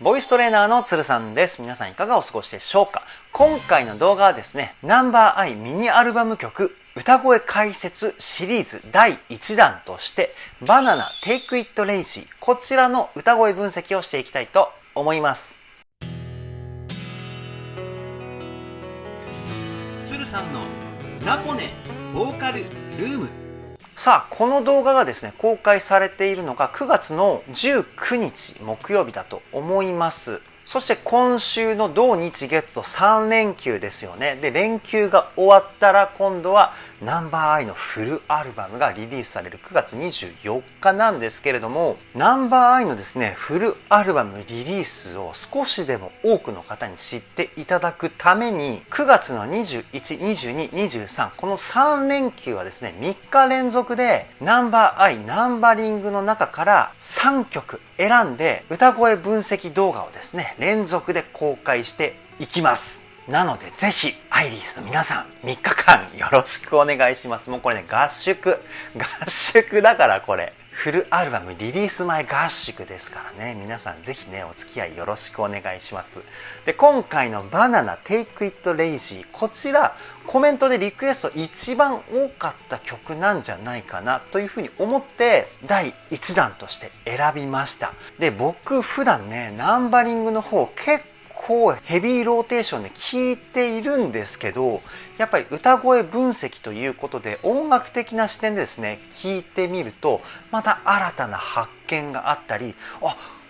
ボイストレーナーのつるさんです。皆さんいかがお過ごしでしょうか。今回の動画はですね、ナンバーアイミニアルバム曲歌声解説シリーズ第1弾としてバナナ Take It Lazy こちらの歌声分析をしていきたいと思います。つるさんのナポネボーカルルーム。さあ、この動画がですね、公開されているのが9月の19日木曜日だと思います。そして今週の土日月と3連休ですよね。で、連休が終わったら今度はナンバーアイのフルアルバムがリリースされる9月24日なんですけれども、ナンバーアイのですね、フルアルバムリリースを少しでも多くの方に知っていただくために、9月の21、22、23、この3連休はですね、3日連続でナンバーアイナンバリングの中から3曲選んで歌声分析動画をですね、連続で公開していきます。なのでぜひアイリスの皆さん3日間よろしくお願いします。もうこれね、合宿だからこれフルアルバムリリース前合宿ですからね、皆さんぜひねお付き合いよろしくお願いします。で、今回のバナナ Take It Lazy こちらコメントでリクエスト一番多かった曲なんじゃないかなというふうに思って第1弾として選びました。で、僕普段ねナンバリングの方結構ヘビーローテーションで聴いているんですけど、やっぱり歌声分析ということで音楽的な視点でですね聴いてみるとまた新たな発見があったり、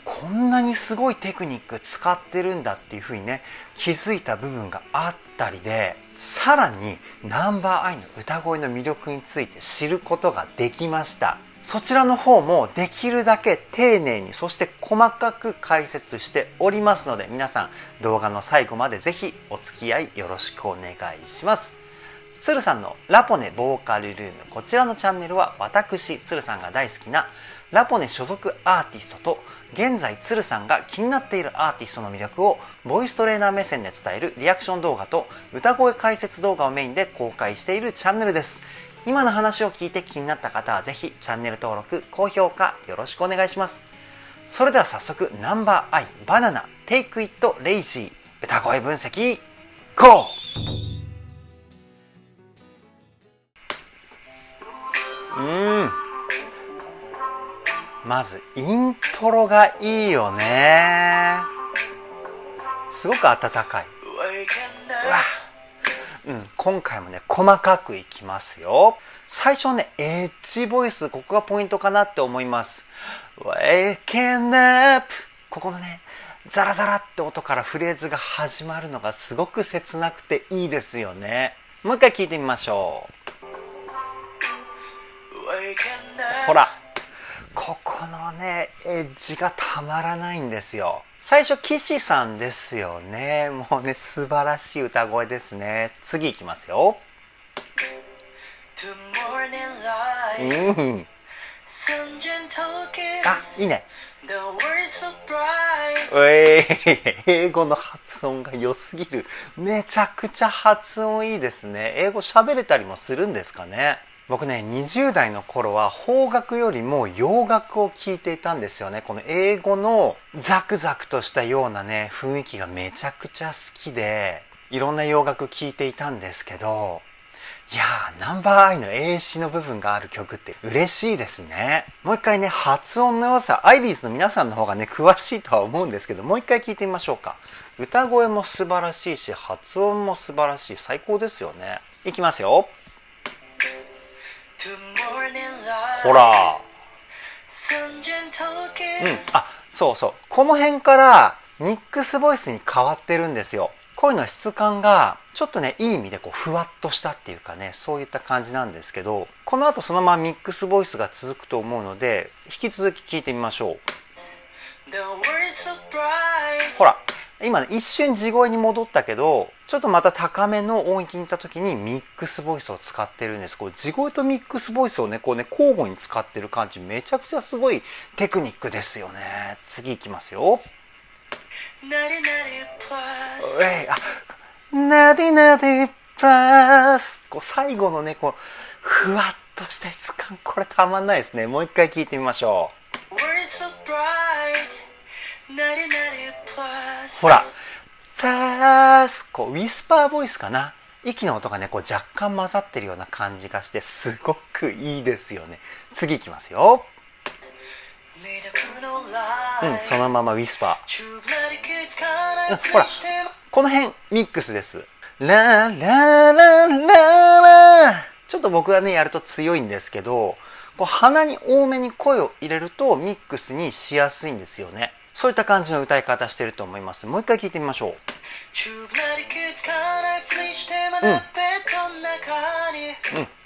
こんなにすごいテクニック使ってるんだっていうふうにね気づいた部分があったりで、さらにナンバーアイの歌声の魅力について知ることができました。そちらの方もできるだけ丁寧にそして細かく解説しておりますので、皆さん動画の最後までぜひお付き合いよろしくお願いします。つるさんのラポネボーカルルーム、こちらのチャンネルは私つるさんが大好きなラポネ所属アーティストと現在つるさんが気になっているアーティストの魅力をボイストレーナー目線で伝えるリアクション動画と歌声解説動画をメインで公開しているチャンネルです。今の話を聞いて気になった方はぜひチャンネル登録、高評価よろしくお願いします。それでは早速ナンバーアイバナナ Take It Lazy 歌声分析 GO!まずイントロがいいよね。すごく温かい。今回もね細かくいきますよ。最初ねエッジボイス、ここがポイントかなって思います。 Waking up ここのねザラザラって音からフレーズが始まるのがすごく切なくていいですよね。もう一回聞いてみましょう。ほら、ここのねエッジがたまらないんですよ。最初岸さんですよね。もうね素晴らしい歌声ですね。次いきますよ。いいね。英語の発音が良すぎる。めちゃくちゃ発音いいですね。英語喋れたりもするんですかね。僕ね20代の頃は邦楽よりも洋楽を聴いていたんですよね。この英語のザクザクとしたようなね雰囲気がめちゃくちゃ好きでいろんな洋楽聴いていたんですけど、いやーナンバーアイの英詞の部分がある曲って嬉しいですね。もう一回ね発音の良さ、アイリーズの皆さんの方がね詳しいとは思うんですけど、もう一回聞いてみましょうか。歌声も素晴らしいし発音も素晴らしい。最高ですよね。いきますよ。ほら、そうそう、この辺からミックスボイスに変わってるんですよ。声の質感がちょっとねいい意味でこうふわっとしたっていうかね、そういった感じなんですけど、この後そのままミックスボイスが続くと思うので引き続き聞いてみましょう。ほら、今ね一瞬地声に戻ったけどちょっとまた高めの音域に行った時にミックスボイスを使ってるんです。こう地声とミックスボイスをねこうね交互に使ってる感じ、めちゃくちゃすごいテクニックですよね。次いきますよ。ナディナディプラス、こう最後のねこうふわっとした質感、これたまんないですね。もう一回聞いてみましょう。ほら、plus こうウィスパーボイスかな。息の音がねこう若干混ざってるような感じがしてすごくいいですよね。次いきますよ。そのままウィスパー。ほら、この辺ミックスです。ラララララ。ちょっと僕はねやると強いんですけど、こう鼻に多めに声を入れるとミックスにしやすいんですよね。そういった感じの歌い方してると思います。もう一回聞いてみましょう。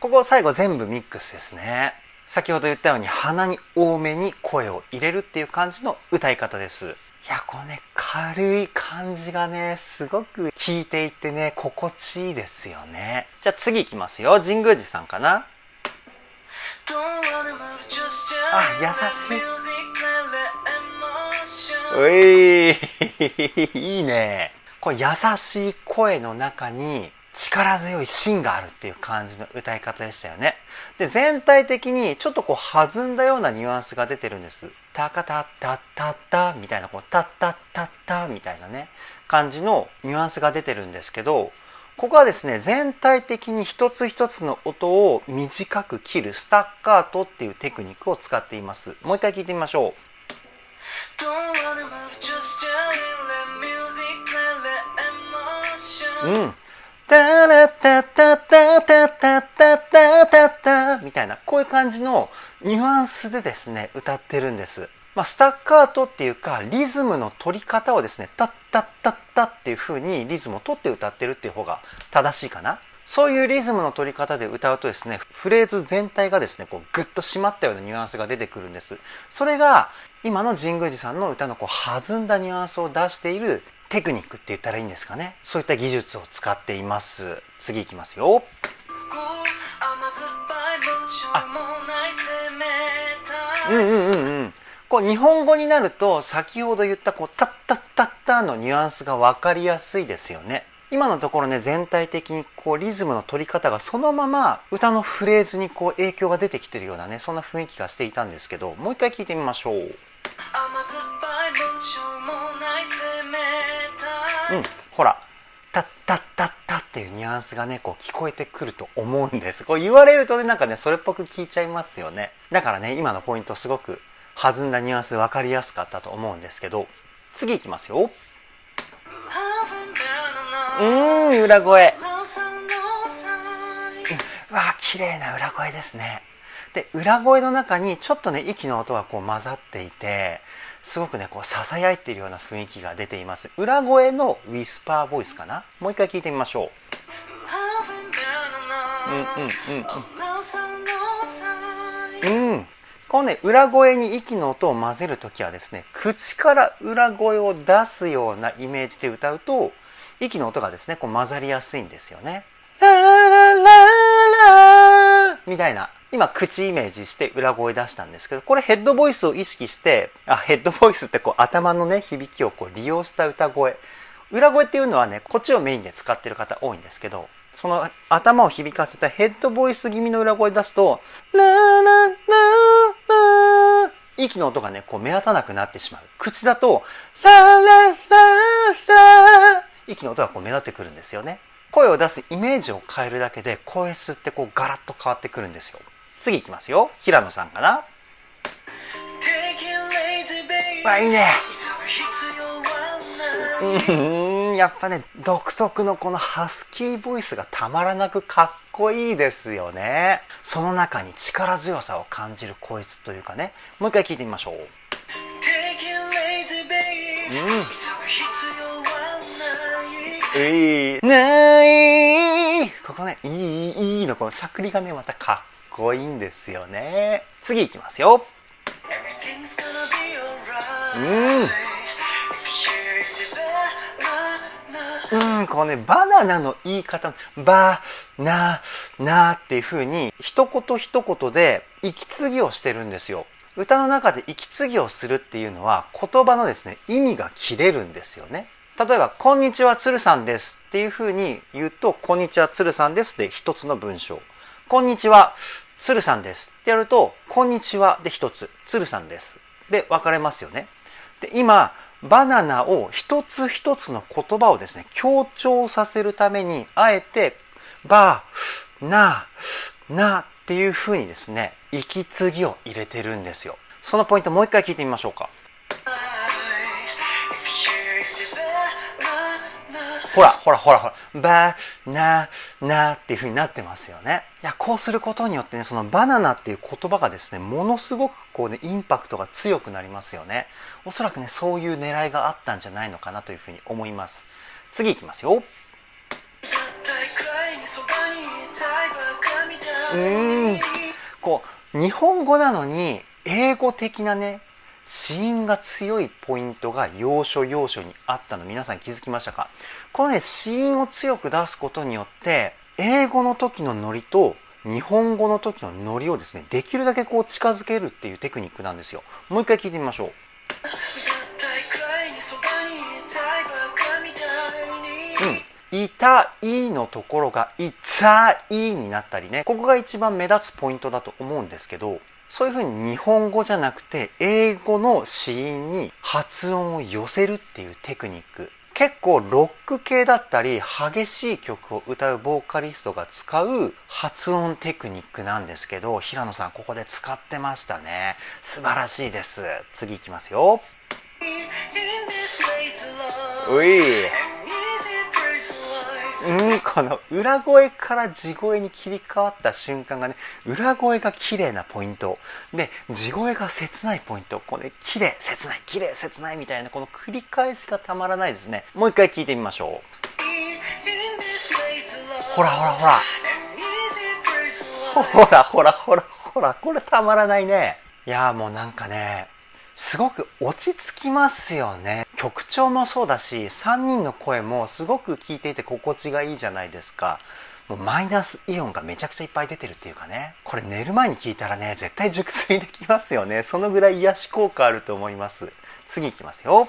ここ最後全部ミックスですね。先ほど言ったように鼻に多めに声を入れるっていう感じの歌い方です。いや、このね軽い感じがねすごく聴いていてね心地いいですよね。じゃあ次いきますよ。神宮寺さんかな。あ、優しい。ういいね。これ優しい声の中に力強い芯があるっていう感じの歌い方でしたよね。で、全体的にちょっとこう弾んだようなニュアンスが出てるんです。タカタッタッタッタみたいな、こうタッタッタッタみたいなね感じのニュアンスが出てるんですけど、ここはですね全体的に一つ一つの音を短く切るスタッカートっていうテクニックを使っています。もう一回聞いてみましょう。タラタタタタタタタタタみたいな、こういう感じのニュアンスでですね歌ってるんです。スタッカートっていうかリズムの取り方をですねタッタッタッタっていう風にリズムを取って歌ってるっていう方が正しいかな。そういうリズムの取り方で歌うとですねフレーズ全体がですねこうグッと締まったようなニュアンスが出てくるんです。それが今の神宮寺さんの歌のこう弾んだニュアンスを出しているテクニックって言ったらいいんですかね。そういった技術を使っています。次いきますよ。こう日本語になると先ほど言ったこうタッタッタッタのニュアンスが分かりやすいですよね。今のところね全体的にこうリズムの取り方がそのまま歌のフレーズにこう影響が出てきてるようなねそんな雰囲気がしていたんですけど、もう一回聞いてみましょう。ほらタッタッタッタっていうニュアンスがねこう聞こえてくると思うんです。こう言われるとねなんかねそれっぽく聞いちゃいますよね。だからね今のポイントすごく弾んだニュアンス分かりやすかったと思うんですけど、次いきますよ。裏声。わあ綺麗な裏声ですね。で裏声の中にちょっとね息の音がこう混ざっていてすごくねこうささやいているような雰囲気が出ています。裏声のウィスパーボイスかな。もう一回聞いてみましょう。このね裏声に息の音を混ぜるときはですね口から裏声を出すようなイメージで歌うと息の音がですねこう混ざりやすいんですよね。ララララみたいな、今口イメージして裏声出したんですけど、これヘッドボイスを意識してヘッドボイスってこう頭のね響きをこう利用した歌声、裏声っていうのはねこっちをメインで使ってる方多いんですけど、その頭を響かせたヘッドボイス気味の裏声出すとララララ息の音がねこう目立たなくなってしまう。口だとララララ息の音がこう目立ってくるんですよね。声を出すイメージを変えるだけで声質ってこうガラッと変わってくるんですよ。次いきますよ。平野さんかな。いいね。やっぱね独特のこのハスキーボイスがたまらなくかっこいいですよね。その中に力強さを感じる声質というかね、もう一回聞いてみましょう。ないここねいいのこのしゃくりがねまたかっこいいんですよね。次いきますよ。こうねバナナの言い方バナナっていう風に一言一言で息継ぎをしてるんですよ。歌の中で息継ぎをするっていうのは言葉のですね意味が切れるんですよね。例えばこんにちは鶴さんですっていう風に言うとこんにちは鶴さんですで一つの文章、こんにちは鶴さんですってやるとこんにちはで一つ鶴さんですで分かれますよね。で今バナナを一つ一つの言葉をですね、強調させるために、あえて、バ、ナ、ナっていう風にですね、息継ぎを入れてるんですよ。そのポイントもう一回聞いてみましょうか。ほら、バナナっていう風になってますよね。いや、こうすることによってね、そのバナナっていう言葉がですね、ものすごくこうね、インパクトが強くなりますよね。おそらくね、そういう狙いがあったんじゃないのかなという風に思います。次いきますよ。こう、日本語なのに、英語的なね、子音が強いポイントが要所要所にあったの皆さん気づきましたか？このね、子音を強く出すことによって英語の時のノリと日本語の時のノリをですね、できるだけこう近づけるっていうテクニックなんですよ。もう一回聞いてみましょう。痛いのところが痛いになったりね、ここが一番目立つポイントだと思うんですけど、そういう風に日本語じゃなくて英語の子音に発音を寄せるっていうテクニック。結構ロック系だったり激しい曲を歌うボーカリストが使う発音テクニックなんですけど、平野さんここで使ってましたね。素晴らしいです。次いきますよ。この裏声から地声に切り替わった瞬間がね、裏声が綺麗なポイントで、地声が切ないポイント。これ、ね、綺麗切ない綺麗切ないみたいなこの繰り返しがたまらないですね。もう一回聞いてみましょう。ほらこれたまらないね。いやーもうなんかね、すごく落ち着きますよね。曲調もそうだし、3人の声もすごく聞いていて心地がいいじゃないですか。もうマイナスイオンがめちゃくちゃいっぱい出てるっていうかね。これ寝る前に聞いたらね、絶対熟睡できますよね。そのぐらい癒し効果あると思います。次いきますよ。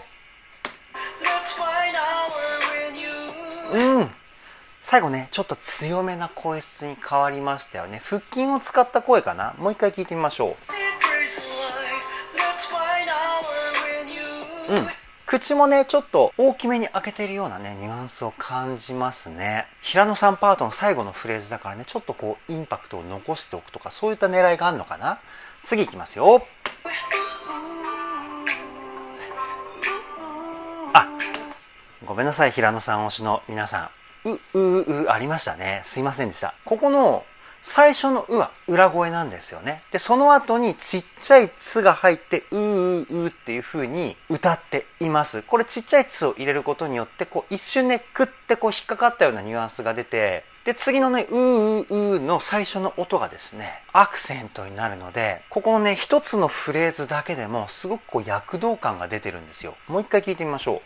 最後ね、ちょっと強めな声質に変わりましたよね。腹筋を使った声かな。もう一回聞いてみましょう。口もね、ちょっと大きめに開けてるようなね、ニュアンスを感じますね。平野さんパートの最後のフレーズだからね、ちょっとこう、インパクトを残しておくとか、そういった狙いがあるのかな。次いきますよ。ごめんなさい、平野さん推しの皆さん。ありましたね。すいませんでした。ここの最初のは裏声なんですよね。で、その後にちっちゃいつが入って、っていう風に歌っています。これちっちゃいつを入れることによって、こう一瞬ね、クってこう引っかかったようなニュアンスが出て、で、次のね、の最初の音がですね、アクセントになるので、ここのね、一つのフレーズだけでも、すごくこう躍動感が出てるんですよ。もう一回聞いてみましょう。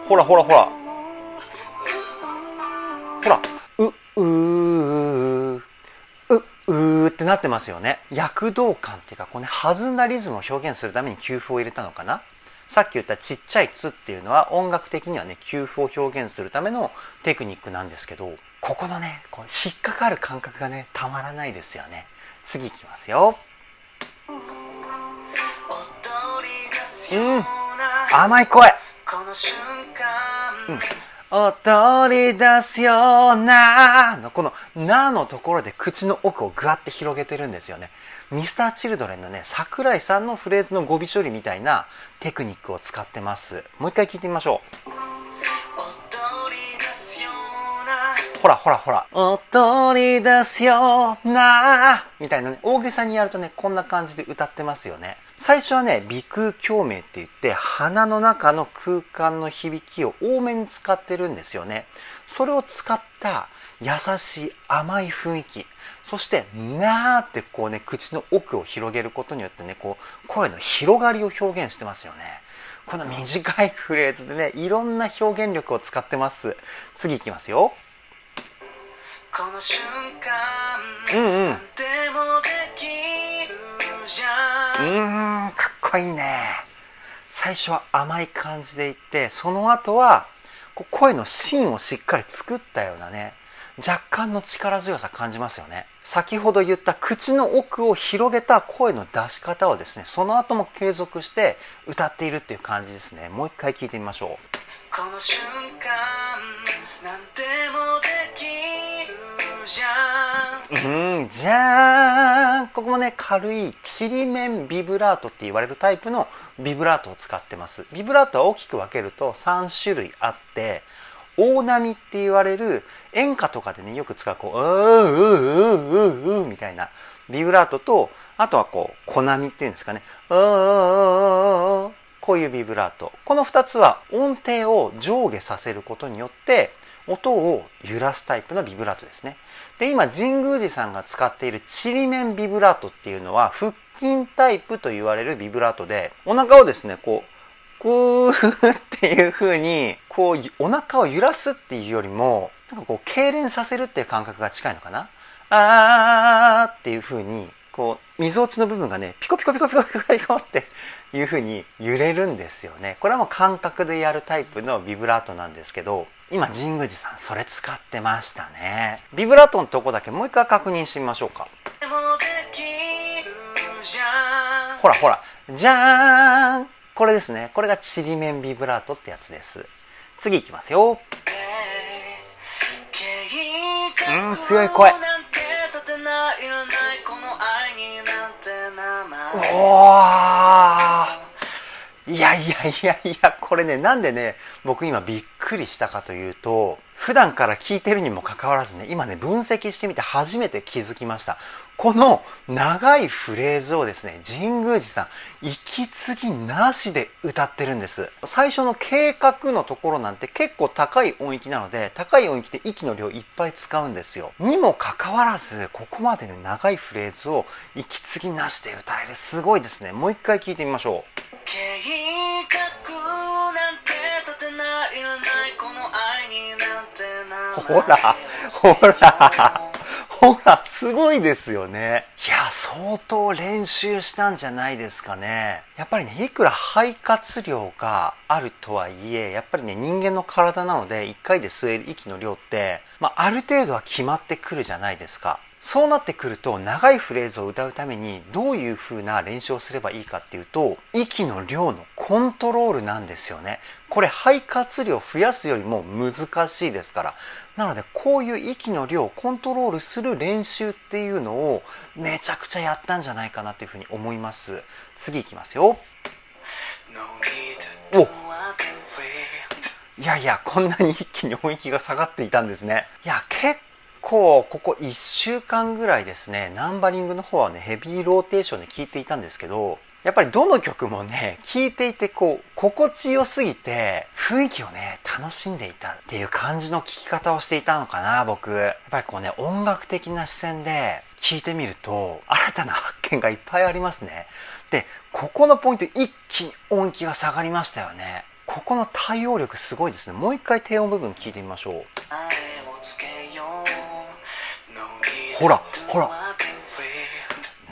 ほら。ってなってますよね。躍動感っていうか、こうね、弾んだリズムを表現するために休符を入れたのかな。さっき言ったちっちゃいつっていうのは音楽的にはね、休符を表現するためのテクニックなんですけど、ここのね、こう引っかかる感覚がね、たまらないですよね。次いきますよ。甘い声。踊り出すようなのこのなのところで口の奥をグワッて広げてるんですよね。Mr.Children のね、桜井さんのフレーズの語尾処理みたいなテクニックを使ってます。もう一回聞いてみましょう。ほら。踊り出すようなみたいなね、大げさにやるとね、こんな感じで歌ってますよね。最初はね、鼻腔共鳴って言って、鼻の中の空間の響きを多めに使ってるんですよね。それを使った優しい甘い雰囲気。そして、なーってこうね、口の奥を広げることによってね、こう、声の広がりを表現してますよね。この短いフレーズでね、いろんな表現力を使ってます。次いきますよ。この瞬間、なんでもできるじゃん。かっこいいね。最初は甘い感じでいって、その後はこう声の芯をしっかり作ったようなね、若干の力強さ感じますよね。先ほど言った口の奥を広げた声の出し方をですね、その後も継続して歌っているっていう感じですね。もう一回聞いてみましょう。この瞬間なんでもできるじゃん。じゃーん。ここもね、軽いちりめんビブラートって言われるタイプのビブラートを使ってます。ビブラートは大きく分けると3種類あって、大波って言われる演歌とかでねよく使うこうみたいなビブラートと、あとはこう小波っていうんですかね、こういうビブラート。この2つは音程を上下させることによって音を揺らすタイプのビブラートですね。で、今神宮寺さんが使っているちりめんビブラートっていうのは腹筋タイプと言われるビブラートで、お腹をですねこうグーっていう風にこうお腹を揺らすっていうよりもなんかこう痙攣させるっていう感覚が近いのかな。あーっていう風にこう溝落ちの部分がねピコピコピコピコピコピコっていう風に揺れるんですよね。これはもう感覚でやるタイプのビブラートなんですけど、今神宮寺さんそれ使ってましたね。ビブラートのとこだけもう一回確認してみましょうか。ほらほらじゃーん。これですね。これがちりめんビブラートってやつです。次いきますよ。強い声。いや、これね、なんでね、僕今びっくりしたかというと、普段から聞いてるにもかかわらずね、今ね、分析してみて初めて気づきました。この長いフレーズをですね、神宮寺さん、息継ぎなしで歌ってるんです。最初の計画のところなんて結構高い音域なので、高い音域で息の量いっぱい使うんですよ。にもかかわらず、ここまでの長いフレーズを息継ぎなしで歌える。すごいですね。もう一回聞いてみましょう。計画なんて立てないらないこの愛になんてほらすごいですよね。いや相当練習したんじゃないですかね。やっぱりねいくら肺活量があるとはいえ、やっぱりね人間の体なので1回で吸える息の量ってある程度は決まってくるじゃないですか。そうなってくると長いフレーズを歌うためにどういう風な練習をすればいいかっていうと、息の量のコントロールなんですよね。これ肺活量増やすよりも難しいですから。なのでこういう息の量をコントロールする練習っていうのをめちゃくちゃやったんじゃないかなっていう風に思います。次いきますよ。いやこんなに一気に音域が下がっていたんですね。いや結構ここ1週間ぐらいですね、ナンバリングの方はねヘビーローテーションで聴いていたんですけど、やっぱりどの曲もね聴いていてこう心地よすぎて雰囲気をね楽しんでいたっていう感じの聴き方をしていたのかな。僕やっぱりこうね音楽的な視線で聴いてみると新たな発見がいっぱいありますね。でここのポイント、一気に音域が下がりましたよね。ここの対応力すごいですね。もう一回低音部分聞いてみましょう。ほら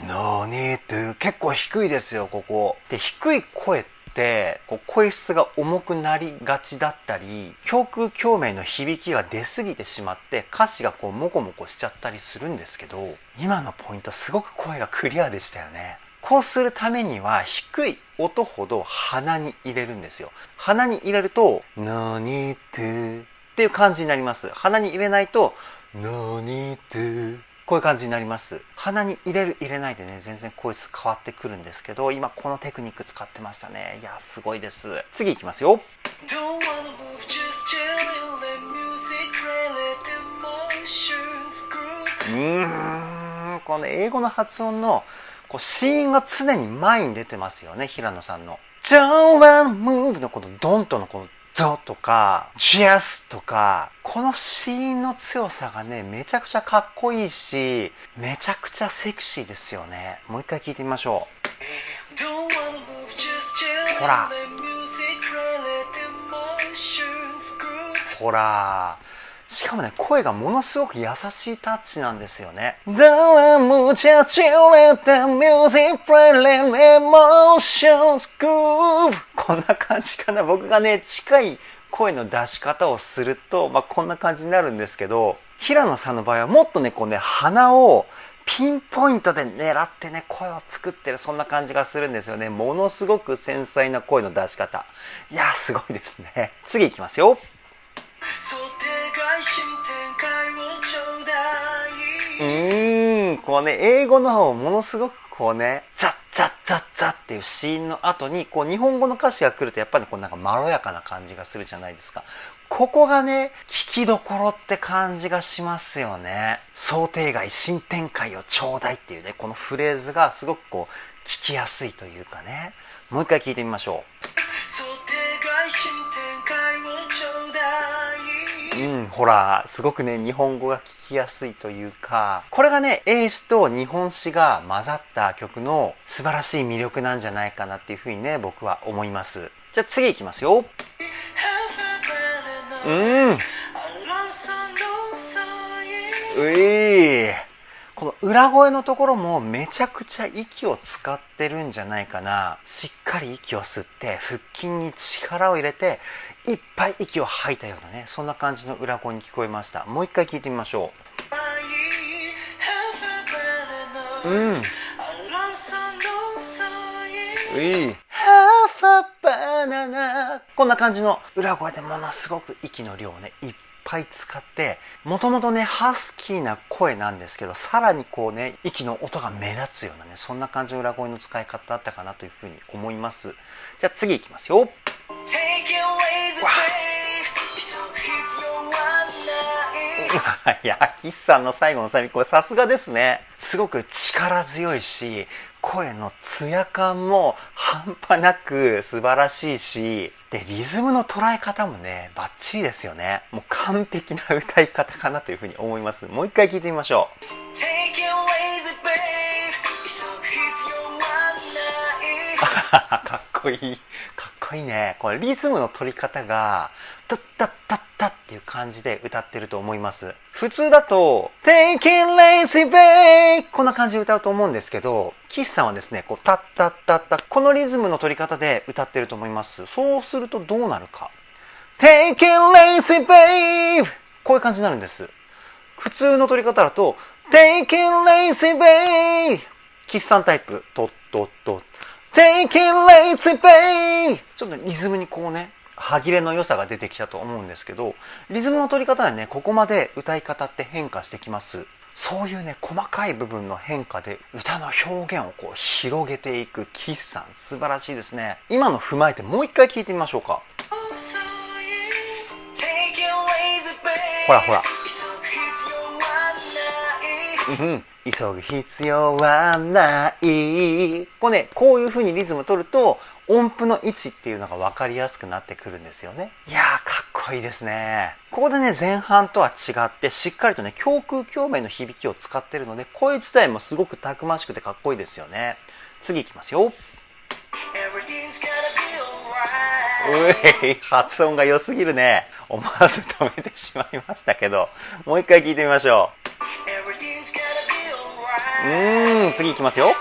No need to 結構低いですよここで。低い声ってこう声質が重くなりがちだったり、胸腔共鳴の響きが出すぎてしまって歌詞がこうモコモコしちゃったりするんですけど、今のポイントすごく声がクリアでしたよね。こうするためには低い音ほど鼻に入れるんですよ。鼻に入れると No need to っていう感じになります。鼻に入れないと No need toこういう感じになります。鼻に入れる入れないでね全然声質変わってくるんですけど、今このテクニック使ってましたね。いやすごいです。次いきますよ。この英語の発音のこう子音が常に前に出てますよね。平野さんの Don't wanna move のこのドンとのこのゾとか Just とか、この子音の強さがねめちゃくちゃかっこいいし、めちゃくちゃセクシーですよね。もう一回聞いてみましょう。ほらしかもね声がものすごく優しいタッチなんですよね。こんな感じかな。僕がね近い声の出し方をすると、こんな感じになるんですけど、平野さんの場合はもっとね、こうね、鼻をピンポイントで狙ってね、声を作ってる、そんな感じがするんですよね。ものすごく繊細な声の出し方。いやー、すごいですね。次いきますよ。こうね、英語の方をものすごくこうね、ザッザッザッザッっていうシーンの後に、こう日本語の歌詞が来るとやっぱりこうなんかまろやかな感じがするじゃないですか。ここがね、聞きどころって感じがしますよね。想定外新展開をちょうだいっていうね、このフレーズがすごくこう聞きやすいというかね。もう一回聞いてみましょう。想定外新展開をちょうだい。ほら、すごくね、日本語が聞きやすいというか、これがね、英詞と日本詞が混ざった曲の素晴らしい魅力なんじゃないかなっていうふうにね、僕は思います。じゃあ次いきますよ。この裏声のところもめちゃくちゃ息を使ってるんじゃないかな。しっかり息を吸って腹筋に力を入れていっぱい息を吐いたようなね、そんな感じの裏声に聞こえました。もう一回聞いてみましょう。こんな感じの裏声でものすごく息の量をね、いっぱい使って、もともとね、ハスキーな声なんですけど、さらにこうね、息の音が目立つようなね、そんな感じの裏声の使い方だったかなというふうに思います。じゃあ次いきますよ。いや、岸さんの最後のサビ、これさすがですね。すごく力強いし、声のツヤ感も半端なく素晴らしいし、で、リズムの捉え方もね、バッチリですよね。もう完璧な歌い方かなというふうに思います。もう一回聞いてみましょう。かっこいい。かっこいいね。これリズムの取り方が、タッタッタッタッっていう感じで歌ってると思います。普通だと、Take it lazy babe こんな感じで歌うと思うんですけど、岸さんはですね、こう、タッタッタッタ、このリズムの取り方で歌ってると思います。そうするとどうなるか。Take it lazy babe こういう感じになるんです。普通の取り方だと、Take it lazy babe 岸さんタイプ、トットットッ。Take it lazy babe ちょっとリズムにこうね、歯切れの良さが出てきたと思うんですけど、リズムの取り方でね、ここまで歌い方って変化してきます。そういうね、細かい部分の変化で歌の表現をこう広げていく岸さん、素晴らしいですね。今の踏まえてもう一回聞いてみましょうか。ほらほら。急ぐ必要はない。こうね、こういう風にリズム取ると音符の位置っていうのが分かりやすくなってくるんですよね。いやー、かっこいいですね。ここでね、前半とは違ってしっかりとね、胸腔共鳴の響きを使ってるので、声自体もすごくたくましくてかっこいいですよね。次いきますよ。発音が良すぎるね。思わず止めてしまいましたけど、もう一回聞いてみましょう。次いきますよ。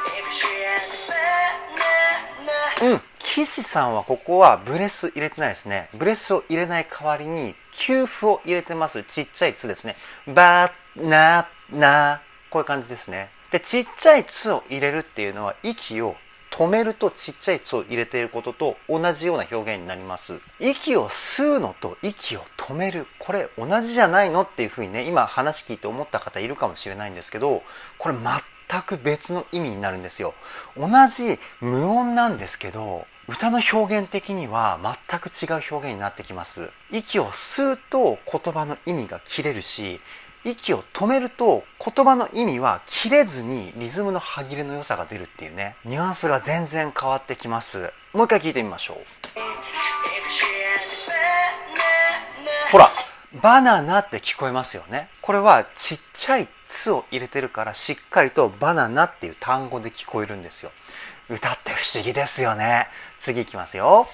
岸さんはここはブレス入れてないですね。ブレスを入れない代わりに休符を入れてます。ちっちゃい「つ」ですね。バーナナこういう感じですね。で、ちっちゃい「つ」を入れるっていうのは息を止めるとちっちゃい「つ」を入れていることと同じような表現になります。息を吸うのと息を止める、これ同じじゃないのっていうふうにね、今話聞いて思った方いるかもしれないんですけど、これ全く別の意味になるんですよ。同じ無音なんですけど、歌の表現的には全く違う表現になってきます。息を吸うと言葉の意味が切れるし、息を止めると言葉の意味は切れずにリズムの歯切れの良さが出るっていうね、ニュアンスが全然変わってきます。もう一回聞いてみましょう。ほら、バナナって聞こえますよね。これはちっちゃい「つ」を入れてるからしっかりとバナナっていう単語で聞こえるんですよ。歌って不思議ですよね。次いきますよ。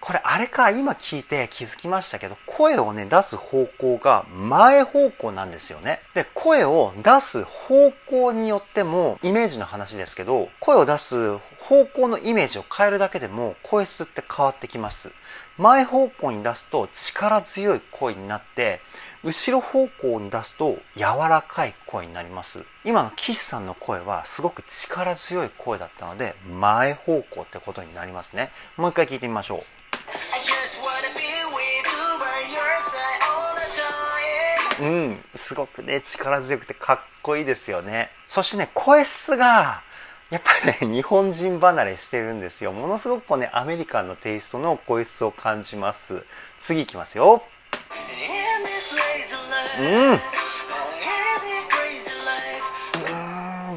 これあれか、今聞いて気づきましたけど、声をね、出す方向が前方向なんですよね。で、声を出す方向によっても、イメージの話ですけど、声を出す方向のイメージを変えるだけでも、声質って変わってきます。前方向に出すと力強い声になって、後ろ方向に出すと柔らかい声になります。今の岸さんの声はすごく力強い声だったので、前方向ってことになりますね。もう一回聞いてみましょう。すごくね、力強くてかっこいいですよね。そしてね、声質が、やっぱりね、日本人離れしてるんですよ。ものすごくね、アメリカンのテイストの声質を感じます。次いきますよ。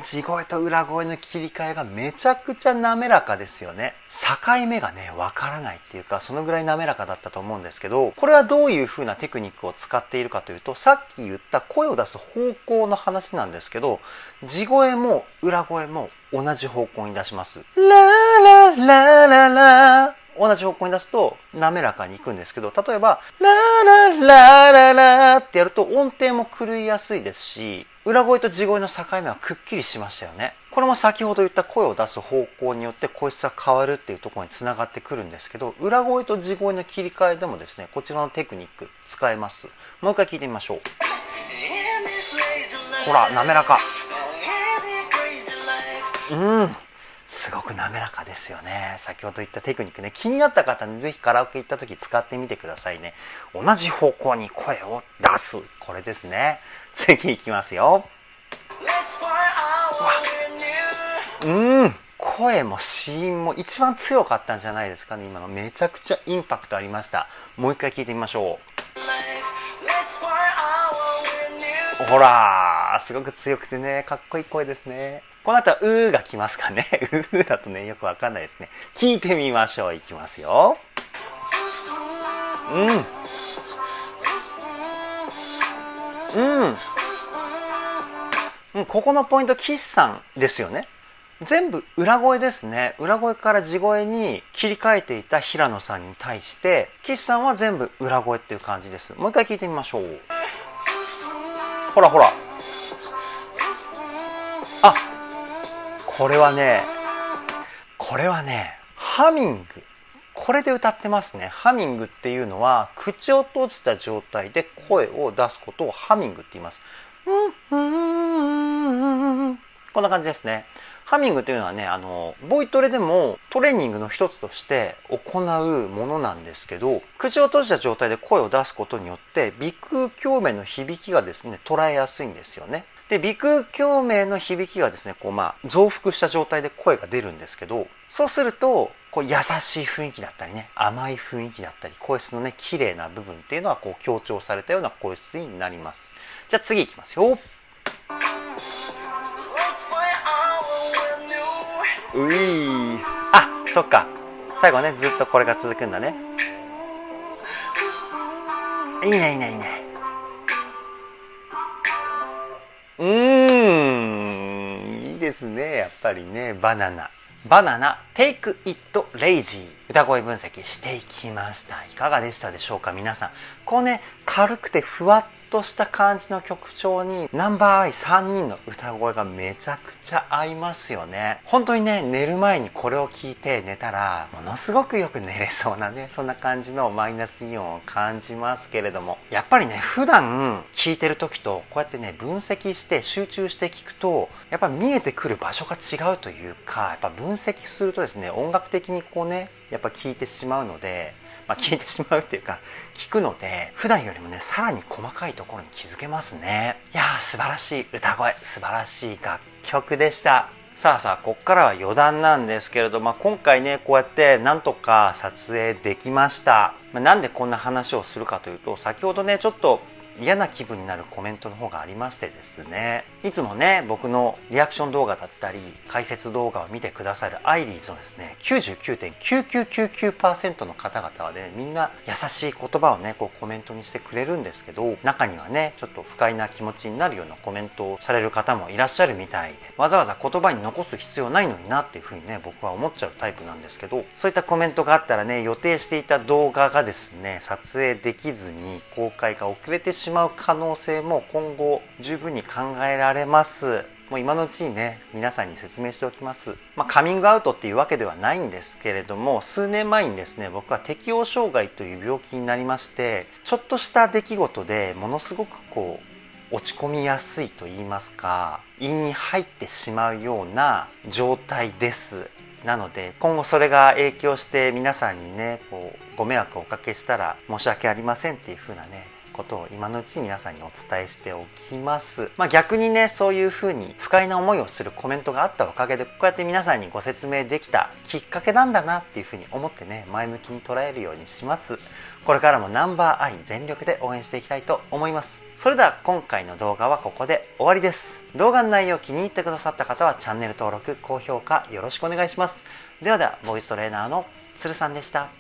地声と裏声の切り替えがめちゃくちゃ滑らかですよね。境目がね、わからないっていうか、そのぐらい滑らかだったと思うんですけど、これはどういう風なテクニックを使っているかというと、さっき言った声を出す方向の話なんですけど、地声も裏声も同じ方向に出します。ラララララ同じ方向に出すと滑らかにいくんですけど、例えばラララララってやると音程も狂いやすいですし、裏声と地声の境目はくっきりしましたよね。これも先ほど言った声を出す方向によって声質が変わるっていうところにつながってくるんですけど、裏声と地声の切り替えでもですね、こちらのテクニック使えます。もう一回聞いてみましょう。ほら、滑らか。すごく滑らかですよね。先ほど言ったテクニックね、気になった方にぜひカラオケ行った時使ってみてくださいね。同じ方向に声を出す。これですね。次行きますよ。声も子音も一番強かったんじゃないですかね。今のめちゃくちゃインパクトありました。もう一回聞いてみましょう。ほらー、すごく強くてね、かっこいい声ですね。この後はうーが来ますかね。うーだとね、よくわかんないですね。聞いてみましょう。いきますよ。ここのポイント、岸さんですよね。全部裏声ですね。裏声から地声に切り替えていた平野さんに対して、岸さんは全部裏声っていう感じです。もう一回聞いてみましょう。ほらほら。あ、これはね、ハミング。これで歌ってますね。ハミングっていうのは、口を閉じた状態で声を出すことをハミングって言います。こんな感じですね。ハミングというのはね、ボイトレでもトレーニングの一つとして行うものなんですけど、口を閉じた状態で声を出すことによって、鼻腔共鳴の響きがですね、捉えやすいんですよね。で、鼻腔共鳴の響きがですね、増幅した状態で声が出るんですけど、そうすると、優しい雰囲気だったりね、甘い雰囲気だったり、声質のね、綺麗な部分っていうのは強調されたような声質になります。じゃあ次いきますよ。あ、そっか。最後ね、ずっとこれが続くんだね。いいね、いいね、いいね。いいですね。やっぱりね、バナナ、Take It Lazy 歌声分析していきました。いかがでしたでしょうか皆さん。軽くてふわっとした感じの曲調にナンバーアイ3人の歌声がめちゃくちゃ合いますよね。本当にね、寝る前にこれを聞いて寝たらものすごくよく寝れそうなね、そんな感じのマイナスイオンを感じますけれども、やっぱりね、普段聞いてる時とこうやってね、分析して集中して聞くとやっぱ見えてくる場所が違うというか、やっぱ分析するとですね、音楽的にやっぱ聞いてしまうので、聞いてしまうっていうか聞くので、普段よりもね、さらに細かいところに気づけますね。いやー、素晴らしい歌声、素晴らしい楽曲でした。さあ、こっからは余談なんですけれど、今回ね、こうやってなんとか撮影できました。なんでこんな話をするかというと、先ほどね、ちょっと嫌な気分になるコメントの方がありましてですね、いつもね、僕のリアクション動画だったり解説動画を見てくださるアイリーズのですね 99.9999% の方々はね、みんな優しい言葉をねこうコメントにしてくれるんですけど、中にはねちょっと不快な気持ちになるようなコメントをされる方もいらっしゃるみたいで、わざわざ言葉に残す必要ないのになっていうふうにね僕は思っちゃうタイプなんですけど、そういったコメントがあったらね、予定していた動画がですね撮影できずに公開が遅れてしまう可能性も今後十分に考えられます。もう今のうちにね皆さんに説明しておきます。カミングアウトっていうわけではないんですけれども、数年前にですね僕は適応障害という病気になりまして、ちょっとした出来事でものすごくこう落ち込みやすいと言いますか、陰に入ってしまうような状態です。なので今後それが影響して皆さんにねこうご迷惑をおかけしたら申し訳ありませんっていう風なねことを今のうちに皆さんにお伝えしておきます。逆にねそういう風に不快な思いをするコメントがあったおかげでこうやって皆さんにご説明できたきっかけなんだなっていう風に思ってね前向きに捉えるようにします。これからもナンバーアイ全力で応援していきたいと思います。それでは今回の動画はここで終わりです。動画の内容を気に入ってくださった方はチャンネル登録高評価よろしくお願いします。ではボイストレーナーのつるさんでした。